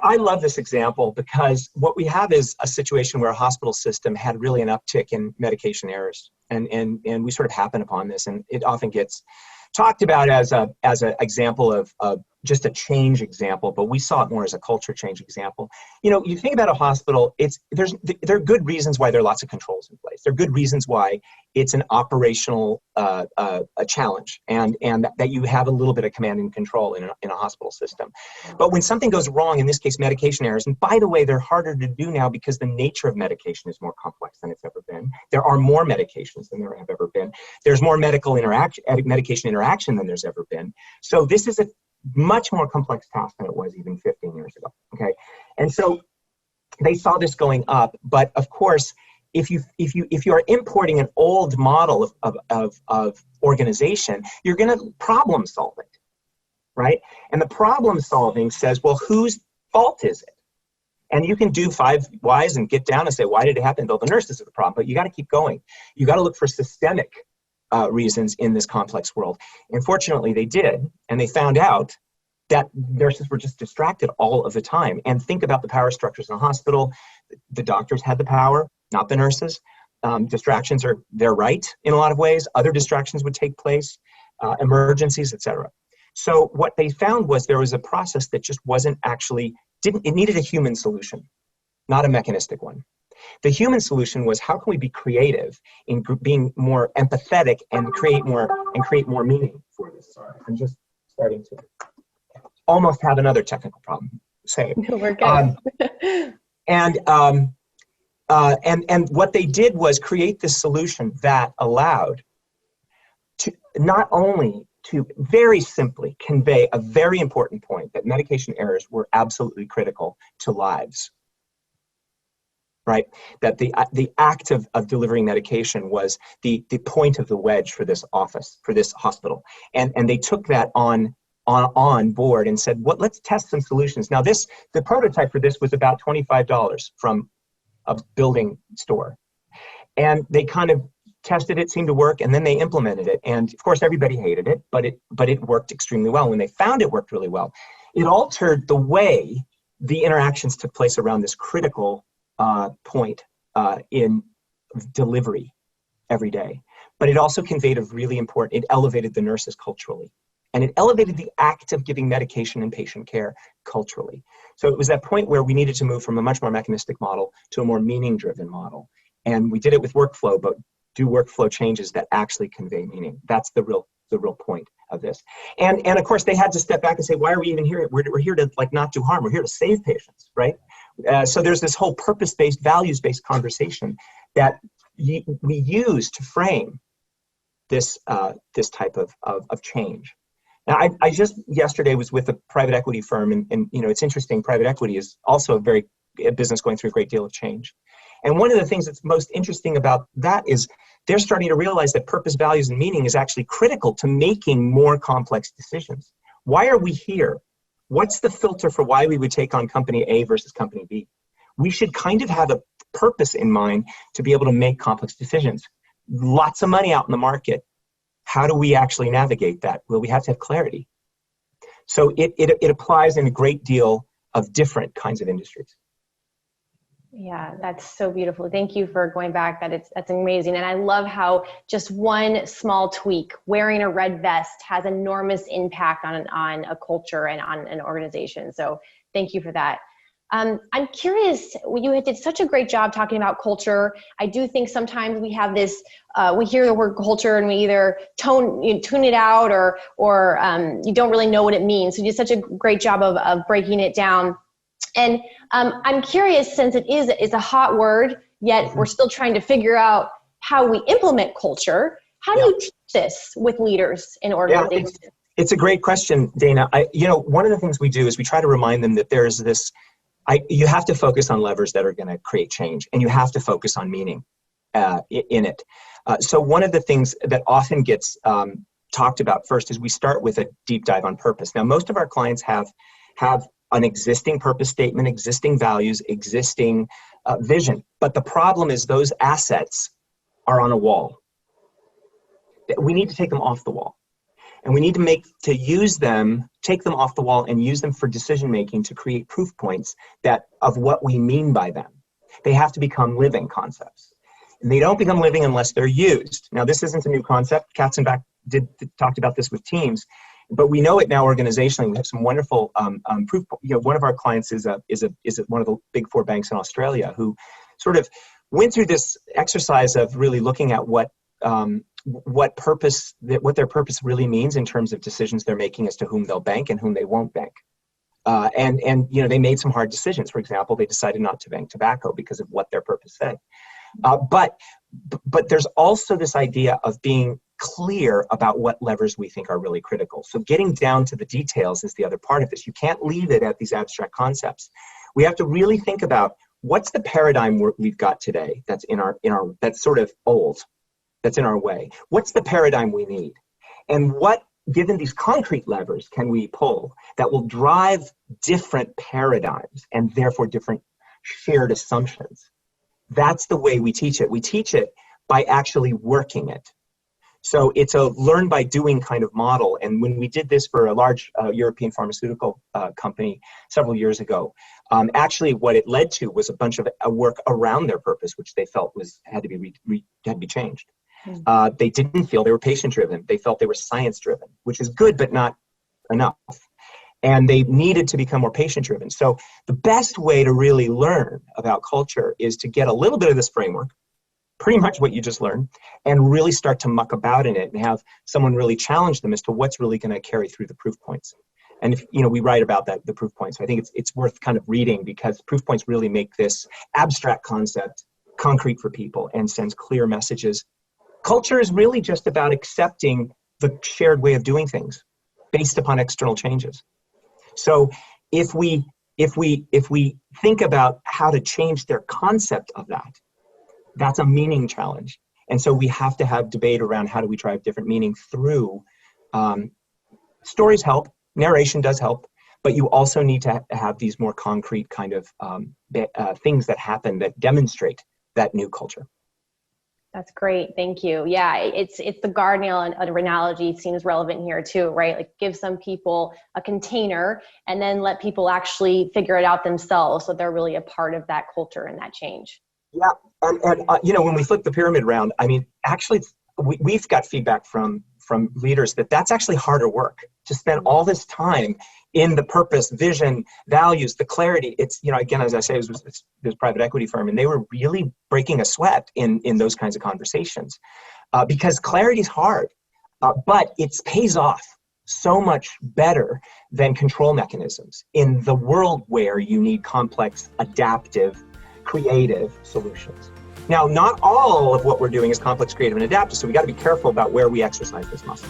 I love this example because what we have is a situation where a hospital system had really an uptick in medication errors. And we sort of happen upon this, and it often gets talked about as an example of just a change example, but we saw it more as a culture change example. You know, you think about a hospital, there are good reasons why there are lots of controls in place. There are good reasons why it's an operational a challenge, and that you have a little bit of command and control in a hospital system. But when something goes wrong, in this case, medication errors, and by the way, they're harder to do now because the nature of medication is more complex than it's ever been. There are more medications than there have ever been. There's more medication interaction than there's ever been. So this is a much more complex task than it was even 15 years ago. Okay, and so they saw this going up, but of course, if you are importing an old model of organization, you're going to problem solve it, right? And the problem solving says, well, whose fault is it? And you can do 5 whys and get down and say, why did it happen? Though the nurses are the problem, but you got to keep going. You got to look for systemic reasons in this complex world. And fortunately, they did, and they found out that nurses were just distracted all of the time. And think about the power structures in a hospital. The doctors had the power, not the nurses. Distractions are their right in a lot of ways. Other distractions would take place, emergencies, etc. So what they found was there was a process that just wasn't actually, it needed a human solution, not a mechanistic one. The human solution was, how can we be creative in being more empathetic and create more meaning for this? Sorry, I'm just starting to almost have another technical problem. Say, we're good. And what they did was create this solution that allowed to not only to very simply convey a very important point, that medication errors were absolutely critical to lives. Right, that the act of delivering medication was the point of the wedge for this office, for this hospital, and they took that on board and said, "What? Let's test some solutions." Now, the prototype for this was about $25 from a building store, and they kind of tested it, seemed to work, and then they implemented it. And of course, everybody hated it, but it worked extremely well. When they found it worked really well, it altered the way the interactions took place around this critical point in delivery every day. But it also conveyed it elevated the nurses culturally. And it elevated the act of giving medication and patient care culturally. So it was that point where we needed to move from a much more mechanistic model to a more meaning-driven model. And we did it with workflow, but do workflow changes that actually convey meaning. That's the real point of this. And of course, they had to step back and say, why are we even here? We're here to not do harm. We're here to save patients, right? So there's this whole purpose-based, values-based conversation that we use to frame this type of change. Now, I just yesterday was with a private equity firm, and you know, it's interesting. Private equity is also a business going through a great deal of change. And one of the things that's most interesting about that is they're starting to realize that purpose, values, and meaning is actually critical to making more complex decisions. Why are we here? What's the filter for why we would take on company A versus company B? We should kind of have a purpose in mind to be able to make complex decisions. Lots of money out in the market. How do we actually navigate that? Well, we have to have clarity. So it applies in a great deal of different kinds of industries. Yeah, that's so beautiful. Thank you for going back. That's amazing. And I love how just one small tweak, wearing a red vest, has enormous impact on a culture and on an organization. So thank you for that. I'm curious, you did such a great job talking about culture. I do think sometimes we have this, we hear the word culture and we either tune it out or you don't really know what it means. So you did such a great job of breaking it down. And I'm curious, since it's a hot word, yet we're still trying to figure out how we implement culture. How do you teach this with leaders in organizations? Yeah, it's a great question, Dana. One of the things we do is we try to remind them that there's this, you have to focus on levers that are going to create change, and you have to focus on meaning in it. So one of the things that often gets talked about first is we start with a deep dive on purpose. Now, most of our clients have an existing purpose statement, existing values, existing vision. But the problem is those assets are on a wall. We need to take them off the wall. And we need to use them take them off the wall and use them for decision making to create proof points of what we mean by them. They have to become living concepts. And they don't become living unless they're used. Now, this isn't a new concept. Katzenbach talked about this with teams, but we know it now organizationally. We have some wonderful proof. One of our clients is one of the big 4 banks in Australia who sort of went through this exercise of really looking at what their purpose really means in terms of decisions they're making as to whom they'll bank and whom they won't bank. And they made some hard decisions. For example, they decided not to bank tobacco because of what their purpose said. But there's also this idea of being clear about what levers we think are really critical. So getting down to the details is the other part of this. You can't leave it at these abstract concepts. We have to really think about what's the paradigm we've got today that's that's sort of old, that's in our way. What's the paradigm we need? And what, given these concrete levers, can we pull that will drive different paradigms and therefore different shared assumptions? That's the way we teach it. We teach it by actually working it. So it's a learn by doing kind of model. And when we did this for a large European pharmaceutical company several years ago, actually what it led to was a bunch of work around their purpose, which they felt had to be changed. They didn't feel they were patient driven. They felt they were science driven, which is good, but not enough. And they needed to become more patient driven. So the best way to really learn about culture is to get a little bit of this framework, pretty much what you just learned, and really start to muck about in it and have someone really challenge them as to what's really going to carry through the proof points. And if we write about the proof points. I think it's worth kind of reading, because proof points really make this abstract concept concrete for people and sends clear messages. Culture is really just about accepting the shared way of doing things based upon external changes. So if we think about how to change their concept of that, that's a meaning challenge. And so we have to have debate around how do we drive different meaning through. Stories help, narration does help, but you also need to have these more concrete kind of things that happen that demonstrate that new culture. That's great. Thank you. Yeah, it's the guardrail analogy seems relevant here too, right? Like give some people a container and then let people actually figure it out themselves, so they're really a part of that culture and that change. Yeah, and when we flip the pyramid around, I mean, actually, we've got feedback from leaders that's actually harder work, to spend all this time in the purpose, vision, values, the clarity. It's, again, as I say, it was this private equity firm, and they were really breaking a sweat in those kinds of conversations because clarity is hard, but it pays off so much better than control mechanisms in the world where you need complex, adaptive, creative solutions. Now, not all of what we're doing is complex, creative, and adaptive, so we got to be careful about where we exercise this muscle.